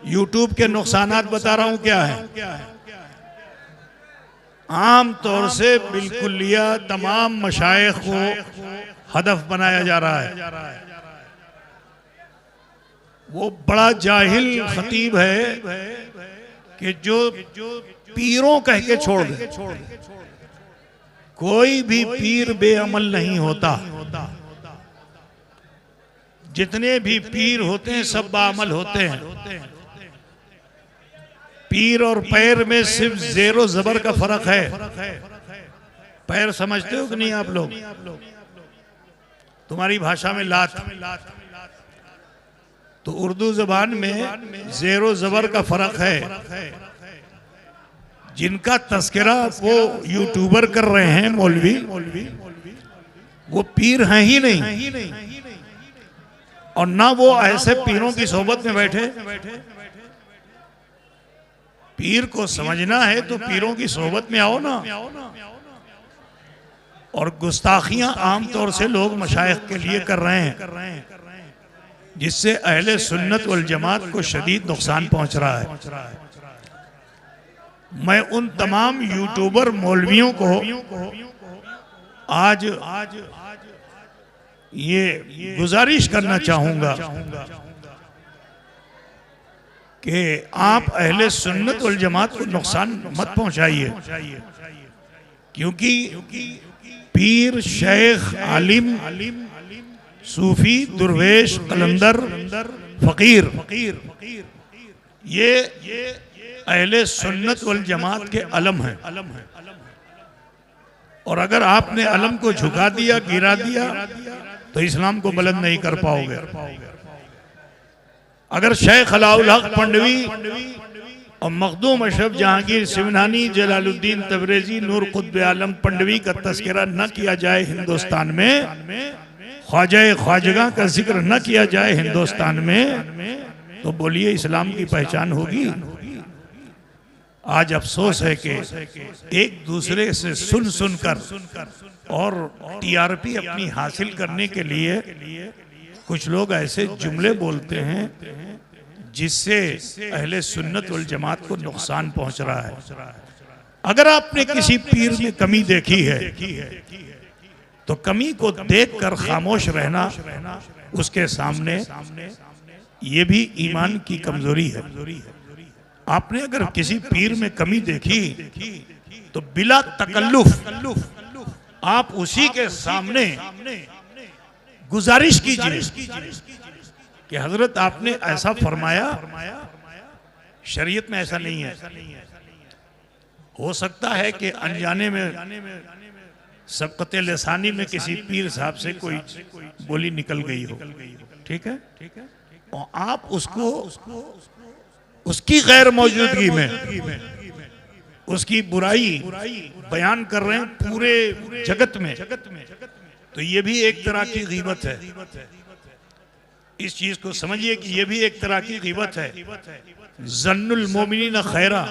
YouTube के नुकसानात बता रहा हूं क्या है। आम तौर से बिल्कुलिया तमाम मशाइख को हदफ बनाया जा रहा है। वो बड़ा जाहिल खतीब है कि जो पीरों कह के छोड़ दे। कोई भी पीर बेअमल नहीं होता, जितने भी पीर होते हैं सब बाअमल होते हैं। पीर और पैर में सिर्फ ज़ेरो ज़बर का फर्क है। पैर समझते हो कि नहीं आप लोग? तुम्हारी भाषा में लात, तो उर्दू जबान में ज़ेरो ज़बर का फर्क है। जिनका तस्करा वो यूट्यूबर कर रहे हैं मौलवी, वो पीर हैं ही नहीं, और ना वो ऐसे पीरों की सोबत में बैठे। पीर को समझना है तो पीरों की सोबत में आओ ना। और गुस्ताखियां आमतौर से लोग मशाइख के लिए कर रहे हैं, जिससे अहले सुन्नत वल जमात को शदीद नुकसान पहुंच रहा है। मैं उन तमाम यूट्यूबर मौलवियों को आज ये गुजारिश करना चाहूंगा कि आप अहले सुन्नत वल जमात को नुकसान मत पहुंचाइए, क्योंकि पीर, शेख, आलिम, सूफी, दुर्वेश, कलंदर, फकीर, ये अहले सुन्नत वल जमात के अलम हैं। और अगर आपने अलम को झुका दिया, गिरा दिया, तो इस्लाम को बुलंद नहीं कर पाओगे। अगर शेख अलाउल हक पंडवी और मखदूम अशरफ जहांगीर सिवनानी, जलालुद्दीन तबरेजी, नूर कुतुब आलम पंडवी का तस्करा न किया जाए हिंदुस्तान में, ख्वाजा ख्वाजगा का जिक्र न किया जाए हिंदुस्तान में, तो बोलिए इस्लाम की पहचान होगी? आज अफसोस है कि एक दूसरे से सुन सुनकर और टीआरपी अपनी हासिल करने के लिए कुछ लोग ऐसे जुमले बोलते हैं जिससे अहले सुन्नत वल जमात को नुकसान पहुंच रहा है। अगर आपने किसी पीर में कमी देखी है तो कमी को देखकर खामोश रहना उसके सामने ये भी ईमान की कमजोरी है। आपने अगर किसी पीर में कमी देखी तो बिला तकल्लुफ आप उसी के सामने गुजारिश कीजिए कि हजरत आपने ऐसा फरमाया, शरीयत में ऐसा नहीं है। हो सकता है कि अनजाने में सबकते लिसानी में किसी पीर साहब से कोई बोली निकल गई हो, ठीक है, और आप उसको उसकी गैर मौजूदगी में उसकी बुराई बयान कर रहे हैं पूरे जगत में, तो ये भी एक तरह की गीबत है। इस चीज को समझिए कि ये भी एक तरह की गीबत है। जन्नुल मोमिनीन खैरा,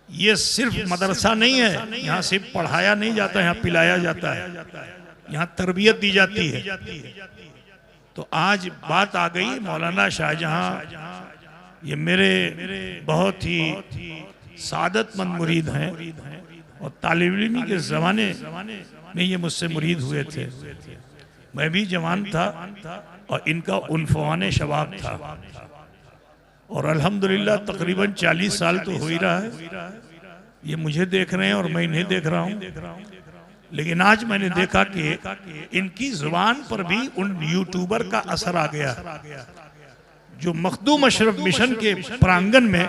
ये सिर्फ मदरसा नहीं है, यहाँ सिर्फ पढ़ाया नहीं जाता, यहाँ पिलाया जाता है, यहाँ तरबियत दी जाती है। तो आज बात आ गई मौलाना शाहजहां, ये मेरे बहुत ही सादतमंद मुरीद हैं और तालिब इल्मी के ज़माने में ये मुझसे मुरीद हुए थे। मैं भी जवान था और इनका उन्फ़वान शबाब था, और अल्हम्दुलिल्लाह तकरीबन 40 साल तो हो ही रहा है। ये मुझे देख रहे हैं और मैं इन्हें देख रहा हूँ, लेकिन आज मैंने देखा कि इनकी ज़ुबान पर भी उन यूट्यूबर का असर आ गया जो मखदूम अशरफ मिशन के प्रांगण में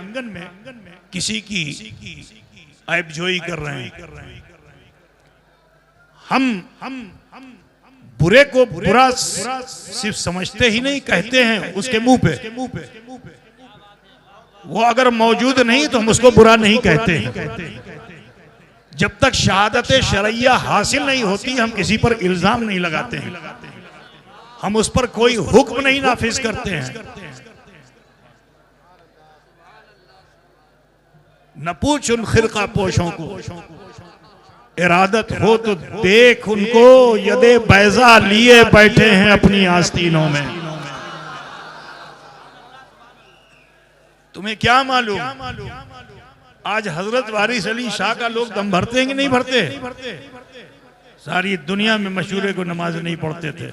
किसी की ऐबजोई कर रहे हैं। हम बुरे को बुरा सिर्फ समझते ही नहीं, कहते हैं उसके मुंह पे। वो अगर मौजूद नहीं तो हम उसको बुरा नहीं कहते हैं। जब तक शहादत शरइया हासिल नहीं होती हम किसी पर इल्जाम नहीं लगाते हैं, हम उस पर कोई हुक्म नहीं नाफिज करते हैं। न पूछ उन खिरका पोशों को, इरादत हो तो देख उनको, यदे बैजा लिए बैठे हैं अपनी आस्तीनों में। तुम्हें क्या मालूम आज हजरत वारिस अली शाह का लोग दम भरते हैं कि नहीं भरते? सारी दुनिया में मशहूरे को नमाज नहीं पढ़ते थे,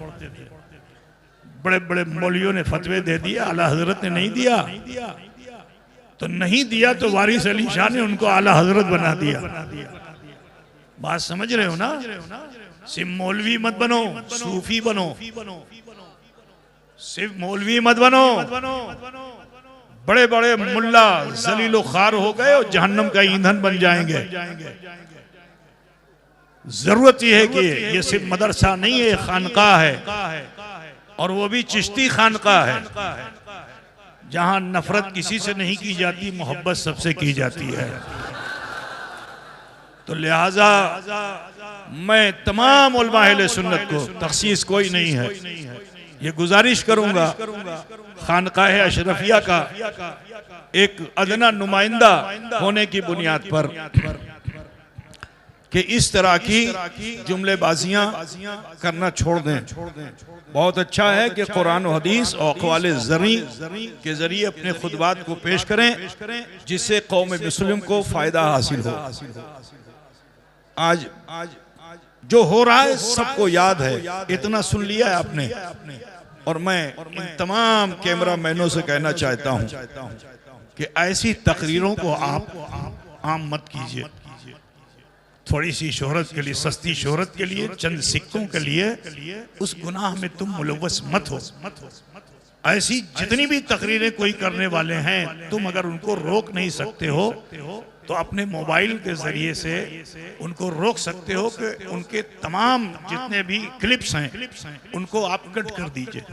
बड़े बड़े मौलियों ने फतवे दे दिया, आला हजरत ने नहीं दिया। तो नहीं दिया तो वारिस अली शाह ने उनको आला हजरत बना दिया। बात समझ रहे हो ना? सिर्फ मौलवी मत बनो, सूफी बनो। सिर्फ मौलवी मत बनो, बड़े बड़े मुल्ला जलीलो खार हो गए और जहन्नम का ईंधन बन जाएंगे। जरूरत यह है कि ये सिर्फ मदरसा नहीं है, खानका है, और वो भी चिश्ती खानका है, जहां नफरत किसी से नहीं की जाती, मोहब्बत सबसे की जाती है। तो लिहाजा मैं तमाम उलमा अहले सुन्नत को, तखसीस कोई नहीं है, ये गुजारिश करूंगा खानकाह अशरफिया का एक अदना नुमाइंदा होने की बुनियाद पर कि इस तरह की जुमलेबाजियां करना छोड़ दें। बहुत अच्छा है कि कुरान और हदीस और अक़वाल ज़री के जरिए अपने खुतबात को पेश करें, जिससे कौम मुस्लिम को फायदा हासिल हो। आज जो हो रहा है सबको याद है, इतना सुन लिया है आपने। और मैं इन तमाम कैमरा मैनों से कहना चाहता हूं कि ऐसी तकरीरों को आप आम मत कीजिए। थोड़ी सी शोहरत के लिए, सस्ती शोहरत के लिए, चंद सिक्कों के लिए उस गुनाह में तुम मुलव्वस मत हो। ऐसी जितनी भी तकरीरें कोई करने वाले हैं, तुम अगर उनको रोक नहीं सकते हो तो अपने मोबाइल के जरिए से उनको रोक सकते हो कि उनके तमाम जितने भी क्लिप्स हैं उनको आप कट कर दीजिए।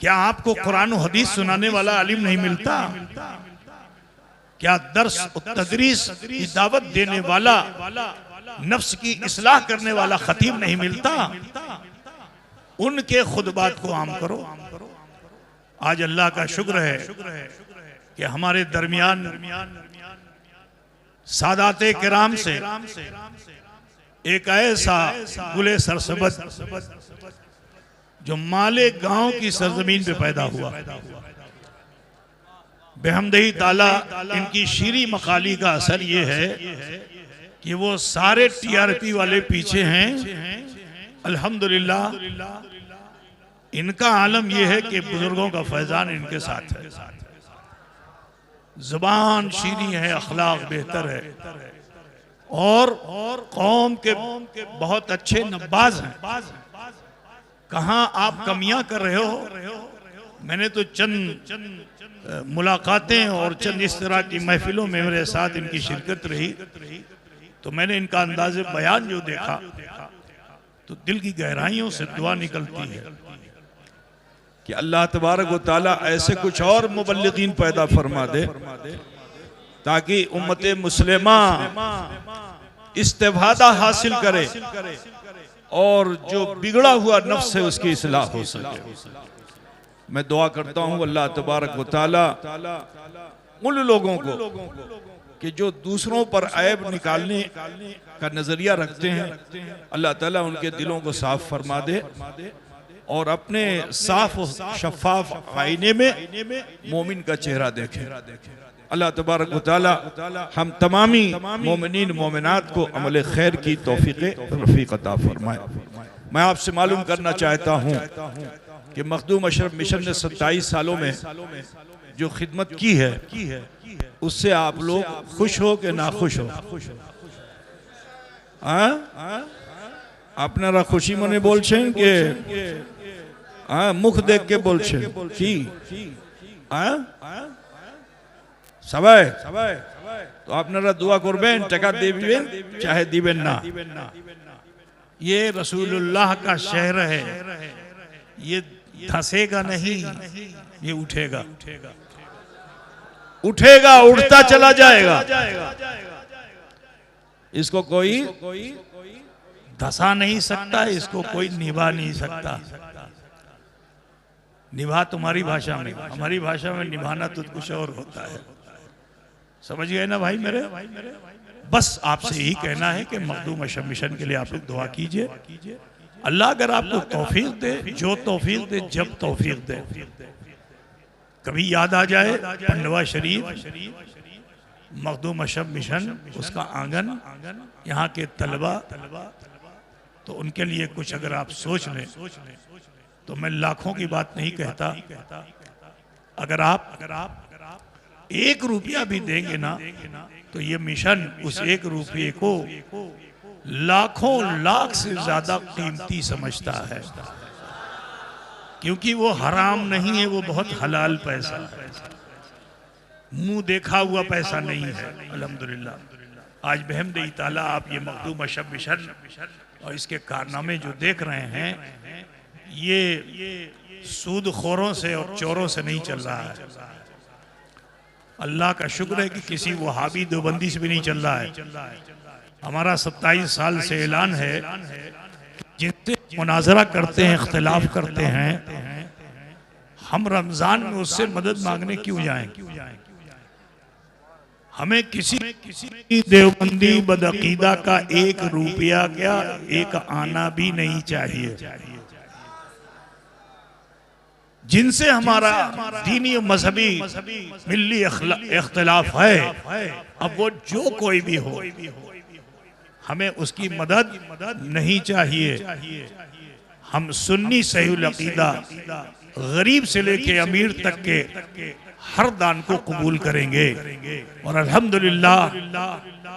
क्या आपको कुरान और हदीस सुनाने वाला आलिम नहीं मिलता? क्या दर्स तदरीस की दावत देने वाला, नफ्स की इस्लाह करने वाला खतीब नहीं मिलता? उनके खुतबात को आम करो। आज अल्लाह का शुक्र है कि हमारे दरमियान सादाते किराम से एक ऐसा गुले सरसबद जो माले गांव की सरजमीन पे पैदा हुआ, बेहमदही ताला इनकी शीरी मकाली का असर ये है कि वो सारे टीआरपी वाले पीछे हैं। अल्हम्दुलिल्लाह इनका आलम यह है कि बुजुर्गों का फैजान इनके साथ है। जुबान शीरी है, अखलाक बेहतर है, और कौम के बहुत अच्छे नब्बाज हैं। कहाँ आप कमियां कर रहे हो? मैंने तो चंद मुलाकातें और चंद इस तरह की महफिलों में मेरे साथ इनकी शिरकत रही, तो मैंने इनका अंदाज़े बयान जो देखा तो दिल की गहराइयों से दुआ निकलती है कि अल्लाह तबारक व तआला ऐसे कुछ और मुबल्लिगीन पैदा फरमा दे ताकि उम्मत मुस्लिमा इस्तिफादा हासिल करे और जो बिगड़ा हुआ नफ्स है उसकी इस्लाह हो सके। मैं दुआ करता हूँ अल्लाह तबारक व तआला उन लोगों को कि जो दूसरों पर ऐब निकालने का नजरिया रखते हैं, अल्लाह ताला उनके दिलों को साफ फरमा दे और अपने साफ शफाफ आईने में मोमिन का चेहरा देखे। अल्लाह तबारक व तआला हम तमामी मोमिनीन मोमिनात को अमल खैर की तौफीक रफीक अता फरमाए। मैं आपसे मालूम करना चाहता हूँ कि मखदूम अशरफ मिशन ने 27 सालों में जो खिदमत की है उससे आप लोग खुश हो कि ना खुश हो? আপনারা খুশি মনে বলছেন কে? মুখ দেখ কে বলছেন কি? সবাই তো আপনারা দোয়া করবেন, টাকা দিবেন চাहे দিবেন না। ये रसूलुल्लाह का शहर है, ये धंसेगा नहीं, ये उठेगा उठेगा, उठता चला जाएगा। इसको कोई धसा नहीं सकता, इसको कोई निभा नहीं सकता। निभा तुम्हारी भाषा में, हमारी भाषा में निभाना तो कुछ और होता है। समझ गए ना भाई मेरे? बस आपसे यही कहना है कि मखदूम अशरफ मिशन के लिए आप लोग दुआ कीजिए। अल्लाह अगर आपको तौफीक दे, जो तौफीक दे, जब तौफीक दे, कभी याद आ जाए पंडवा शरीफ, मखदूम अशब मिशन, उसका आंगन, यहाँ के तलबा, तो उनके लिए कुछ अगर आप सोच लें तो मैं लाखों की बात नहीं कहता, अगर आप 1 रुपया भी देंगे ना तो ये मिशन उस 1 रुपये को लाखों लाख से ज्यादा कीमती समझता है, क्योंकि वो हराम नहीं है, वो बहुत हलाल पैसा है, मुंह देखा हुआ पैसा नहीं है। अल्हम्दुलिल्लाह आज बहमद ताला आप ये मखदूम अशब मिशन और इसके कारनामे जो देख रहे हैं, ये सूदखोरों से और चोरों से नहीं चल रहा है। अल्लाह का शुक्र है कि किसी वहाबी देवबंदी से भी नहीं चल रहा है। हमारा 27 साल से ऐलान है, जिनसे मुनाजरा करते हैं, इख्तिलाफ करते हैं, हम रमजान में उससे मदद मांगने क्यों जाएं? हमें किसी देवबंदी बदअकीदा का 1 रुपया क्या 1 आना भी नहीं चाहिए। जिनसे हमारा दीनी और मजहबी मिल्ली इख्तिलाफ है, अब वो जो कोई भी हो, हमें उसकी मदद नहीं चाहिए। हम सुन्नी सहीहुल अकीदा गरीब से लेके अमीर तक के हर दान को कबूल करेंगे। और अल्हम्दुलिल्लाह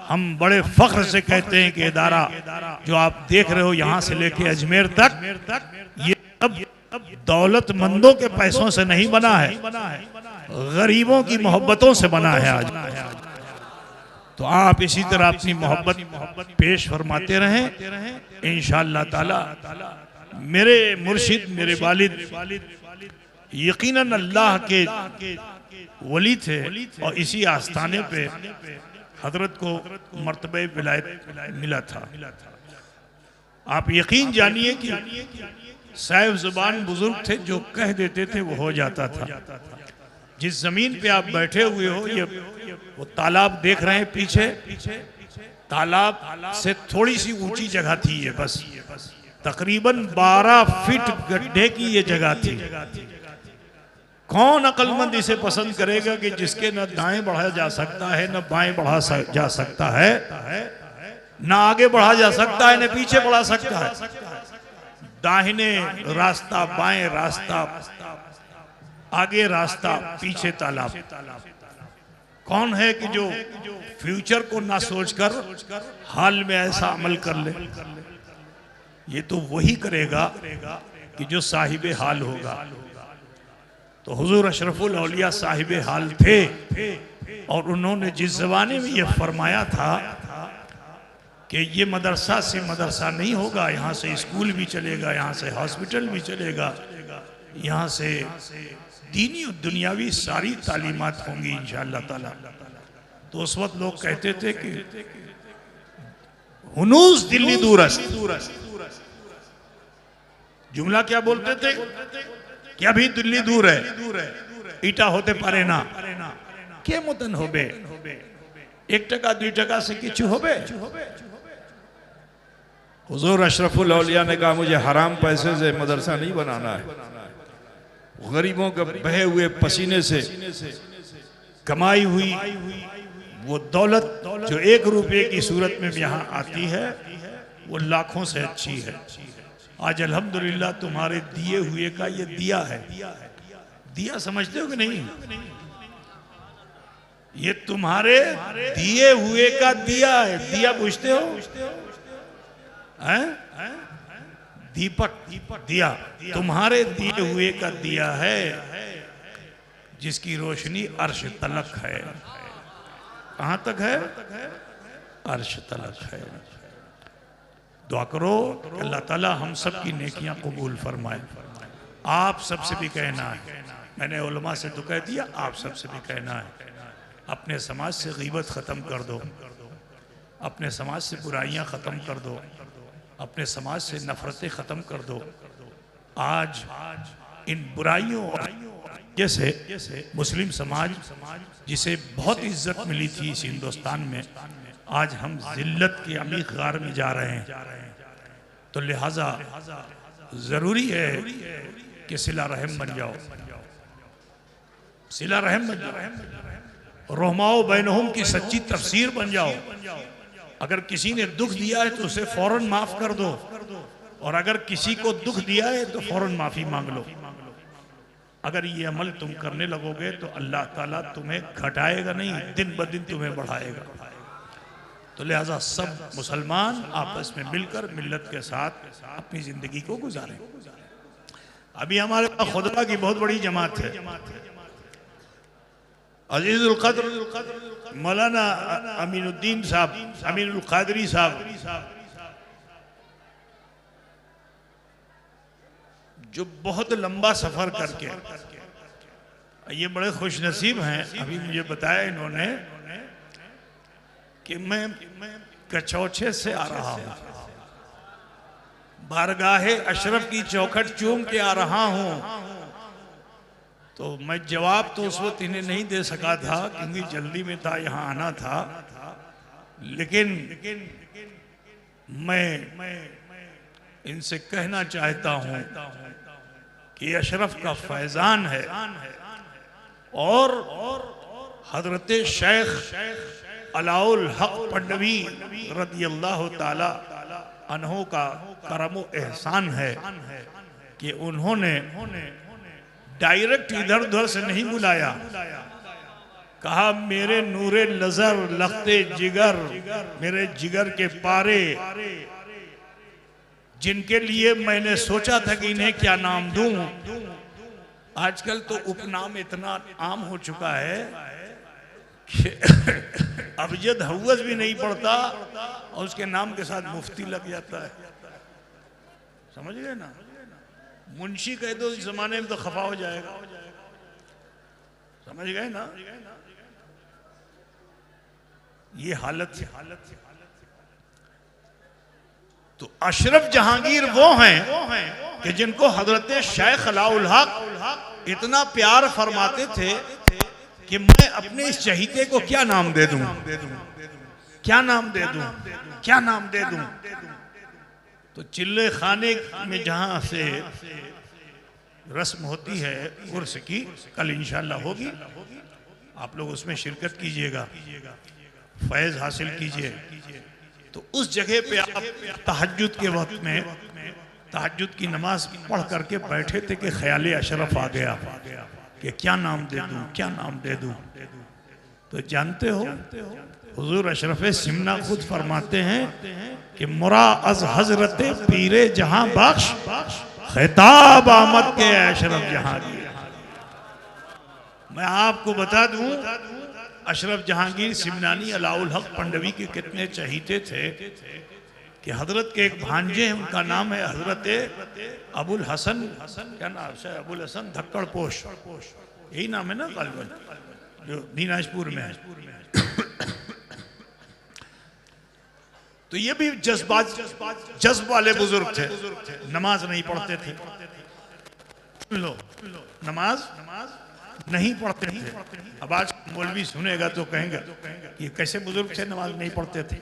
हम बड़े फख्र से कहते हैं कि इदारा जो आप देख रहे हो यहाँ से लेके अजमेर तक, ये अब दौलतमंदों के पैसों से नहीं बना है, गरीबों की मोहब्बतों से बना है आज। तो आप इसी तरह अपनी मोहब्बत पेश फरमाते रहें इंशाअल्लाह ताला। मेरे मुर्शिद, मेरे वालिद यकीनन अल्लाह के वली थे और इसी आस्थाने पे हजरत को मर्तबे विलायत मिला था। आप यकीन जानिए कि साहिब जुबान बुजुर्ग थे, जो कह देते थे वो हो जाता था। जिस जमीन पे आप बैठे हुए हो, ये वो तालाब देख रहे हैं पीछे, तालाब से थोड़ी सी ऊंची जगह थी ये, बस तकरीबन 12 फीट गड्ढे की ये जगह थी। कौन अक्लमंद इसे पसंद करेगा कि जिसके न दाएं बढ़ा जा सकता है, न बाएं बढ़ा जा सकता है, न आगे बढ़ा जा सकता है, न पीछे बढ़ा सकता है। दाहिने रास्ता, बाएं रास्ता, आगे रास्ता, पीछे तालाब। कौन है कि जो फ्यूचर को ना सोचकर हाल में ऐसा अमल कर ले? ये तो वही करेगा कि जो साहिबे हाल होगा। तो हुजूर अशरफुल औलिया साहिबे हाल थे, और उन्होंने जिस ज़माने में ये फरमाया था कि ये मदरसा से मदरसा नहीं होगा, यहाँ से स्कूल भी चलेगा, यहाँ से हॉस्पिटल भी चलेगा, यहाँ से दीनी और दुनियावी सारी तालीमात होंगी इंशाअल्लाह ताला। तो उस वक्त लोग कहते थे कि हुनूस दिल्ली दूरस्त। जुमला क्या बोलते थे कि अभी दिल्ली दूर है, ईटा होते पारे ना के मतन होबे, 1 टका 2 टका से किछु होबे। हुजूर अशरफुल औलिया ने कहा मुझे हराम पैसे से मदरसा नहीं बनाना है। गरीबों के बहे हुए पसीने से कमाई हुई वो दौलत जो 1 रुपये की सूरत में यहाँ आती है, वो लाखों से अच्छी है। आज अल्हम्दुलिल्लाह तुम्हारे दिए हुए का ये दिया है। दिया समझते हो कि नहीं? ये तुम्हारे दिए हुए का दिया है। दिया पूछते हो? दीपक, दिया तुम्हारे दिए हुए का दिया है, जिसकी रोशनी अर्श तलक है। कहां तक है? अर्श तलक है। दुआ करो अल्लाह ताला हम सब की नेकियां कबूल फरमाए। आप सबसे भी कहना है, मैंने उलमा से तो कह दिया, आप सबसे भी कहना है, अपने समाज से गीबत ख़त्म कर दो, अपने समाज से बुराइयां ख़त्म कर दो, अपने समाज से नफरतें ख़त्म कर दो। आज इन बुराइयों जैसे मुस्लिम समाज जिसे बहुत इज्जत मिली थी इस हिंदुस्तान में, आज हम जिल्लत के अमीर गार में जा रहे हैं। तो लिहाजा ज़रूरी है कि सिला रहम बन जाओ। सिला रहम बन जाओ, रहमाओ बैनहुम की सच्ची तफसीर बन जाओ। अगर किसी ने दुख दिया है तो उसे फौरन माफ कर दो, और अगर किसी को दुख दिया है तो फौरन माफी मांग लो। अगर ये अमल तुम करने लगोगे तो अल्लाह ताला तुम्हें घटाएगा नहीं, दिन ब दिन तुम्हें बढ़ाएगा। तो लिहाजा सब मुसलमान आपस में मिलकर मिल्लत के साथ अपनी जिंदगी को गुजारें। अभी हमारे पास खुदा की बहुत बड़ी जमात है। अजीजुल क़द्र मौलाना अमीनुद्दीन साहब, अमीनुल क़ादरी साहब, जो बहुत लंबा सफर करके, ये बड़े खुश नसीब हैं। अभी मुझे बताया इन्होंने कि मैं कचौछे से आ रहा हूँ, बारगाहे अशरफ की चौखट चूम के आ रहा हूँ। तो मैं जवाब तो उस वक्त इन्हें नहीं दे सका था क्योंकि जल्दी में था, यहाँ आना था। लेकिन मैं इनसे कहना चाहता हूँ कि अशरफ का फैजान है और हजरत शेख अलाउल हक पंडवी रदियल्लाहु ताला अन्हो का करम एहसान है कि उन्होंने डायरेक्ट इधर उधर से नहीं बुलाया। कहा मेरे नूरे नजर लखते जिगर, मेरे जिगर के पारे, जिनके लिए मैंने सोचा था कि इन्हें क्या नाम दूं। आजकल तो उपनाम इतना आम हो चुका है कि अबजद हवस भी नहीं पड़ता और उसके नाम के साथ मुफ्ती लग जाता है। समझ गए ना? मुंशी कह दो इस जमाने में तो खफा हो जाएगा। समझ गए ना? ये हालत तो अशरफ जहांगीर वो हैं कि जिनको हजरत शेख अलाउल हक इतना प्यार फरमाते थे कि मैं अपने इस चहीते को क्या नाम दे दूं, क्या नाम दे दूं, क्या नाम दे दूं। तो चिल्ले खाने में जहां से रस्म होती है उर्स की, कल इंशाल्लाह होगी, आप लोग उसमें शिरकत कीजिएगा, फैज हासिल कीजिए। तो उस जगह पे आप तहज्जुद के वक्त में तहज्जुद की नमाज पढ़ करके बैठे थे कि ख्याल अशरफ आ गया कि क्या नाम दे दूं, क्या नाम दे दूं। तो जानते हो हुजूर अशरफ सिमना खुद फरमाते हैं कि मुरा अज हजरत पीरे जहां बख्श खिताब आमद के अशरफ जहांगीर। मैं आपको बता दूं अशरफ जहांगीर सिमनानी अलाउल हक पंडवी के कितने चहीते थे कि हजरत के एक भांजे हैं, उनका नाम है हजरत अबुल हसन, क्या नाम है? अबुल हसन धक्कड़ पोश, यही नाम है ना गालिबन, जो दीनाजपुर में है। तो ये भी जज्ब वाले बुजुर्ग थे, नमाज नहीं पढ़ते थे। लो नमाज नहीं पढ़ते थे। अब आज मौलवी सुनेगा तो कहेंगे ये कैसे बुजुर्ग थे, नमाज नहीं पढ़ते थे।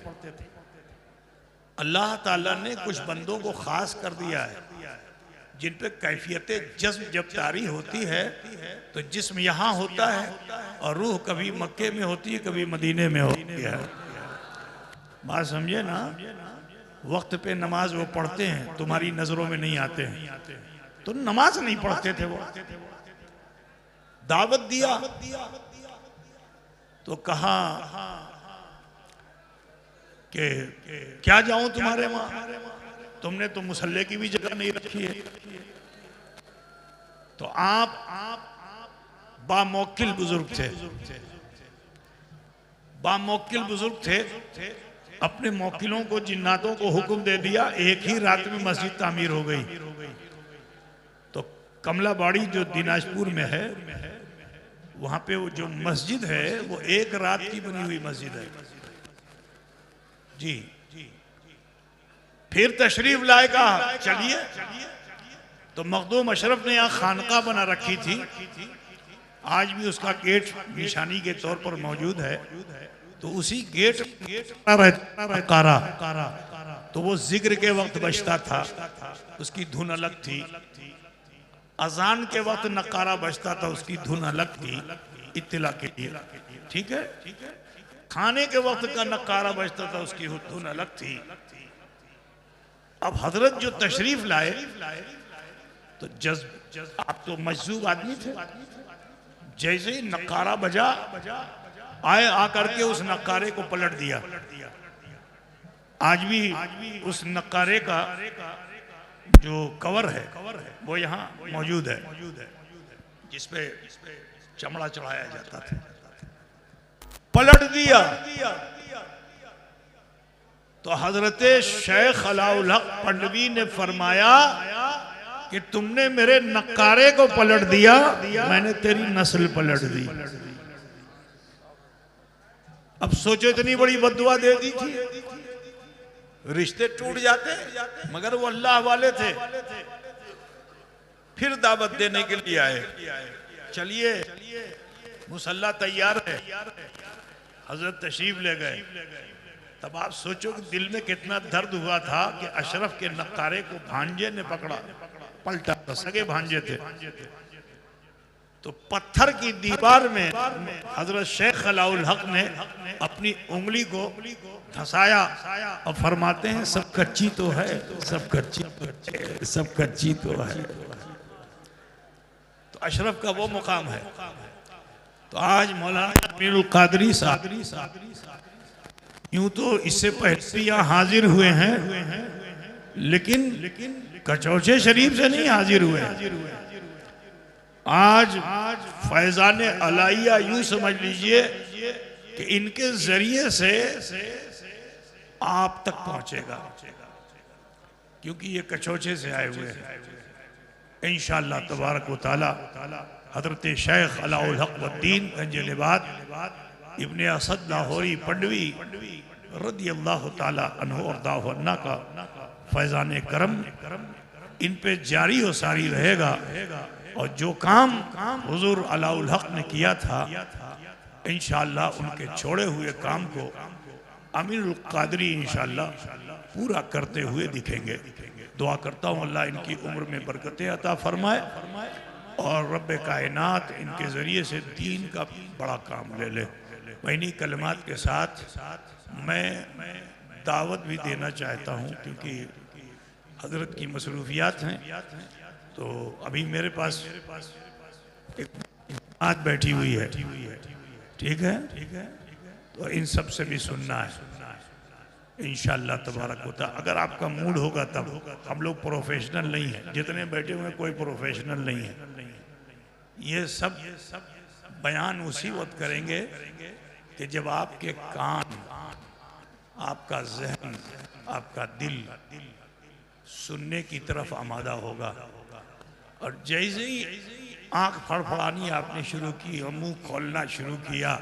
अल्लाह ताला ने कुछ बंदों को खास कर दिया है जिन पे कैफियत जज्ब जब तारी होती है तो जिस्म यहाँ होता है और रूह कभी मक्के में होती है, कभी मदीने में होती है। बात समझे ना? वक्त पे नमाज वो पढ़ते हैं, तुम्हारी नजरों में नहीं आते हैं। तो नमाज नहीं पढ़ते थे वो। दावत दिया तो कहा कि क्या जाऊं तुम्हारे वहां, तुमने तो मुसल्ले की भी जगह नहीं रखी है। तो आप बामौकिल बुजुर्ग थे, बामौकिल बुजुर्ग थे। अपने मौकिलों को, जिन्नातों को हुक्म दे दिया, एक ही रात में मस्जिद तामीर हो गई। तो कमलाबाड़ी जो दिनाजपुर में है, वहां पे वो जो मस्जिद है वो एक रात की बनी हुई मस्जिद है जी। फिर तशरीफ लाएगा, चलिए। तो मखदूम अशरफ ने यहाँ खानका बना रखी थी, आज भी उसका गेट निशानी के तौर पर मौजूद है। तो उसी गेट कारा, तो वो जिक्र के वक्त बजता था, उसकी धुन अलग थी। अजान के वक्त नकारा बजता था, उसकी धुन अलग थी इत्तिला के लिए, ठीक है। खाने के वक्त का नकारा बजता था, उसकी धुन अलग थी। अब हजरत जो तशरीफ लाए तो आप तो मजजूब आदमी थे, जैसे ही नकारा बजा आए, आकर के उस नकारे को पलट दिया। आज भी उस नकारे का जो कवर है वो यहाँ मौजूद है, जिसपे चमड़ा चढ़ाया जाता था। पलट दिया तो हजरत शेख अलाउल हक पंडवी ने फरमाया कि तुमने मेरे नकारे को पलट दिया, मैंने तेरी नस्ल पलट दी। अब सोचो इतनी बड़ी बद्दुआ दे दी थी, रिश्ते टूट जाते, मगर वो अल्लाह वाले थे। फिर दावत देने के लिए आए, चलिए मुसल्ला तैयार है, हजरत तशरीफ ले गए। तब आप सोचो कि दिल में कितना दर्द हुआ था कि अशरफ के नकारे को भांजे ने पकड़ा, पलटा, सगे भांजे थे। तो पत्थर की दीवार में हजरत शेख अलाउल हक ने अपनी उंगली को धसाया और फरमाते हैं सब कच्ची तो है, सब कच्ची, सब कच्ची तो है। तो अशरफ का वो मुकाम है। तो आज मौलाना अमीरुल कादरी साहब यूं तो इससे पहले भी यहाँ हाजिर हुए हैं, लेकिन कचौचे शरीफ से नहीं हाजिर हुए। आज फैजान अलाइया यूं समझ लीजिए कि इनके जरिए से आप तक पहुंचेगा, क्योंकि ये कचौचे से आए हुए हैं। इंशाअल्लाह तबारक व तआला हजरत शेख अलाउल हक वद्दीन गंजलिबाद इब्ने असद लाहौरी पंडवी रदियल्लाहु ताला अन्हु और दाहुन्ना का फैजान करम इन पे जारी और सारी रहेगा। और जो काम हुजूर अलाउल हक ने किया था, इंशाअल्लाह उनके छोड़े हुए काम को अमीरुल कादरी इंशाअल्लाह पूरा करते हुए दिखेंगे। दुआ करता हूँ अल्लाह इनकी उम्र में बरकतें अता फरमाए और रब्बे कायनात इनके ज़रिए से दीन का बड़ा काम ले ले। इन्हीं कलमात के साथ मैं दावत भी देना चाहता हूँ, क्योंकि हजरत की मसरूफियात हैं। तो अभी मेरे पास एक बात बैठी हुई है, ठीक है, तो इन सब से भी सुनना है इंशाअल्लाह तबारक व तआला। अगर आपका मूड होगा तब, हम लोग प्रोफेशनल नहीं हैं, जितने बैठे हुए कोई प्रोफेशनल नहीं है। ये सब बयान उसी वक्त करेंगे कि जब आपके कान, आपका जहन, आपका दिल सुनने की तरफ आमादा होगा। और जैसे ही आंख फड़फड़ानी आपने शुरू की और मुंह खोलना शुरू किया,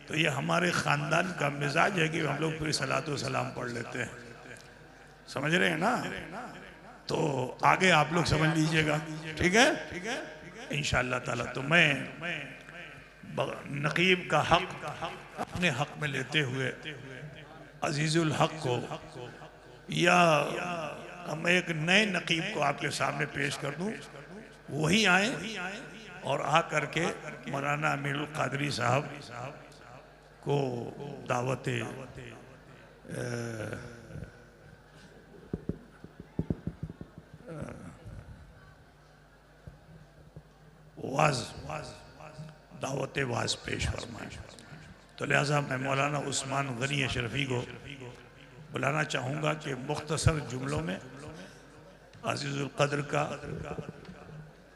तो ये हमारे ख़ानदान का मिजाज है कि हम लोग फिर सलातो सलाम पढ़ लेते हैं। समझ रहे हैं ना? तो आगे आप लोग समझ लीजिएगा, ठीक है इंशाअल्लाह ताला। तो मैं नकीब का हक अपने हक में लेते हुए अजीजुल हक को, या मैं एक नए नकीब को आपके सामने पेश कर दूं, वही आए और आ करके मौलाना अमीरुल कादरी साहब को दावत दावत वाज पेश फरमाए। तो लिहाजा मैं मौलाना उस्मान गनी अशरफी को बुलाना चाहूँगा कि मुख्तसर जुमलों में अजीजुल कद्र का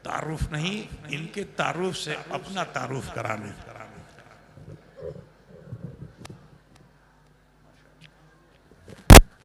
तारुफ नहीं, इनके तारुफ से अपना तारुफ कराने